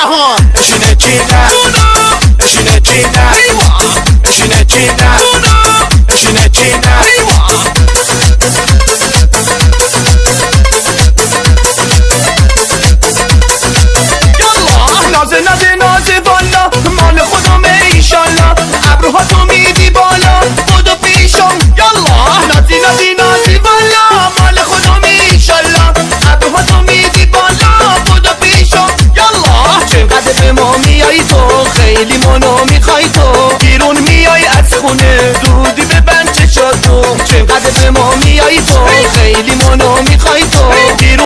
ها اشینه چینه اشینه چینه اشینه چینه اشینه چینه نازه نازه نازه والا مال خودمه ایشالله ابروها تو میدی بالا خودو پیشم یالا نازی نازی نازی والا مال خودمه ایشالله ابروها تو میدی بالا خودو پیشم یالا چقدر به ما میای تو خیلی منو میخوای تو بیرون میای از خونه دودی ببند چشاتو چقدر به ما میای تو خیلی منو میخوای تو